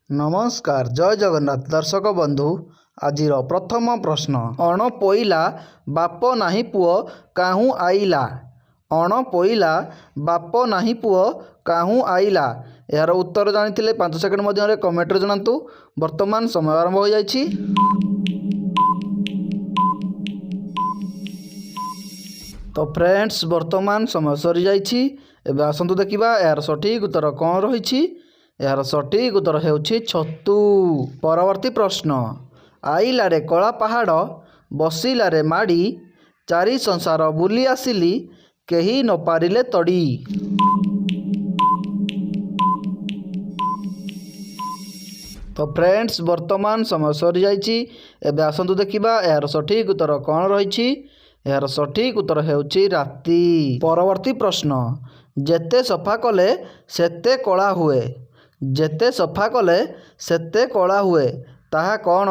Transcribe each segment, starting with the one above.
नमस्कार जय जगन्नाथ दर्शक बंधु आजिर प्रथम प्रश्न अण पोइला बाप नाही पुओ काहू आइला। अण पोइला बाप नाही पुओ काहू आइला यार उत्तर जानी 5 सेकेंड मध्य कमेंट जनातु। वर्तमान समय आरंभ हो जाइछि। तो फ्रेंड्स वर्तमान समय सरी जाइछि। एबे आसंतु देखिबा यार सठिक उत्तर कौन रहिछि। यार सठिक उत्तर हेउछि छतु। परवर्ती प्रश्न आइला रे कला पहाड़ बसिला रे माड़ी चारि संसार बुली आसिली केही न पारिले तड़ी। तो फ्रेंड्स वर्तमान समय सरी जाइछि। एबे आसंतु देखिबा यार सठिक उत्तर कौन रहिछि। यार सठिक उत्तर हेउछि राति। परवर्ती प्रश्न जेते सफा कले सेते कला हुए। जेते सफा कले सेते कला हुए ताहा कौन।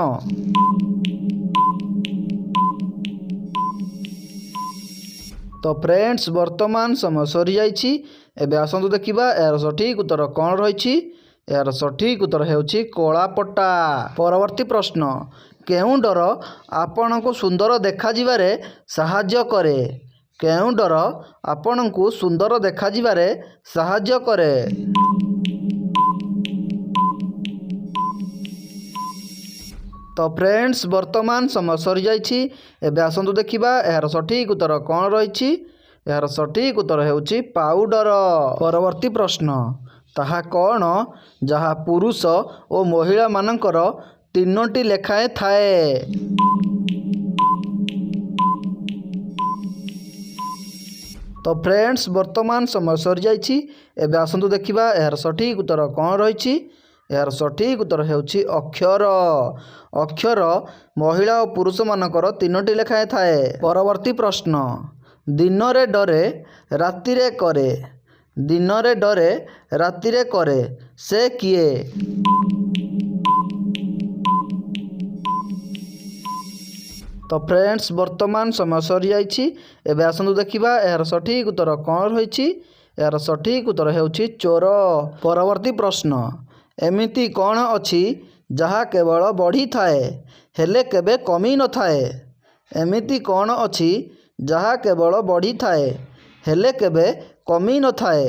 तो फ्रेंड्स वर्तमान समय सरी जाइछि। एबे आसंतु देखिबा यार सठिक उत्तर कौन रहिछि। यार सठिक उत्तर हेउछि कलापटा। परवर्ती प्रश्न केउं डर आपनकु सुंदर देखा जिबारे साहाय्य करे। केउं डर आपनकु सुंदर देखा जिबारे साहाय्य करे। तो फ्रेंड्स वर्तमान समय सरी जाइछि। एबे आसंतु देखिबा यार सठिक उत्तर कौन रहिछि। यार सठिक उत्तर हेउछि पाउडर। परवर्ती प्रश्न ताहा कौन जहा पुरुष और महिला मानकर 3टी लेखाएं थाए। तो फ्रेंड्स वर्तमान समय सरी जाइछि। एबे आसंतु देखिबा यार सठिक उत्तर कौन रहिछि। यार सठिक उत्तर हेउछि अक्षर। अक्षर महिला और पुरुष मानकर 3टी लेखाएं थाए। परवर्ती प्रश्न दिन रे डरे राति रे करे। दिन रे डरे राति रे करे से किए। तो फ्रेंड्स वर्तमान समय सरी जाइछि। एबे आसंतु देखिबा यार सठिक उत्तर कौन रहिछि। यार सठिक उत्तर हेउछि चोर। परवर्ती प्रश्न एमिति कौन अछि जहा केवल बढ़ी थाए हेले केबे कमी न थाए। एमिति कौन अछि जहा केवल बढ़ी थाए हेले केबे कमी न थाए।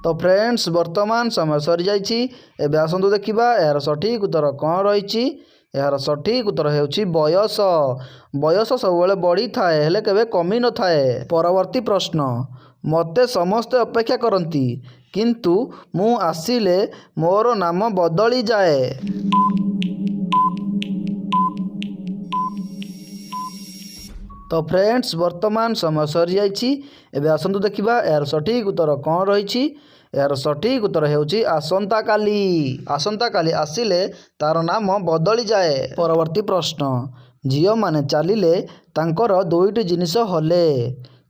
तो फ्रेंड्स वर्तमान समय सरी जाइछि। एबे आसंतु देखिबा यार सठिक उत्तर कौन रहिछि। यार सठिक उत्तर हेउछि बयस। बयस सबले बढ़ी थाए हेले केबे कमी न थाए। परवर्ती प्रश्न मते समस्ते अपेक्षा करती किंतु मु आसिले मोर नाम बदली जाए। तो फ्रेंड्स वर्तमान समय सरी जाइछि। एबे आसंतु देखिबा यार सठिक उत्तर कौन रहिछि। यार सठिक उत्तर हेउछि आसंता काली। आसंता काली आसिले तार नाम बदली जाए। परवर्ती प्रश्न झियो माने चालिले तांकर 2टी जिनिस हले।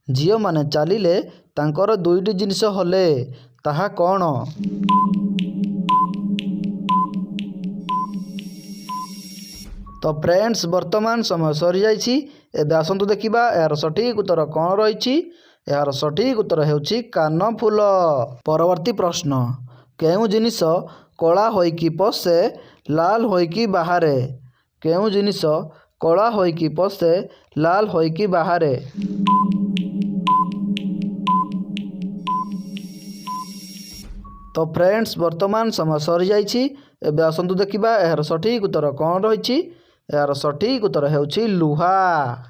झियो माने चालिले तांकर 2टी जिनिस हले ताहा कौन। तो फ्रेंड्स वर्तमान समय सरी जाइछि। एबे आसंतु देखिबा यार सठिक उत्तर कौन रहिछि। यार सठिक उत्तर हेउछि कान फूल। परवर्ती प्रश्न केउं जिनिस कला होइकी पसे लाल होइकी बाहरे। केउं जिनिस कला होइकी पसे लाल होइकी बाहरे। तो फ्रेंड्स वर्तमान समय सरी जाइछि। एबे आसंतु देखिबा यार सठिक उत्तर कौन रहिछि। यार सठिक उत्तर हेउछि लुहा।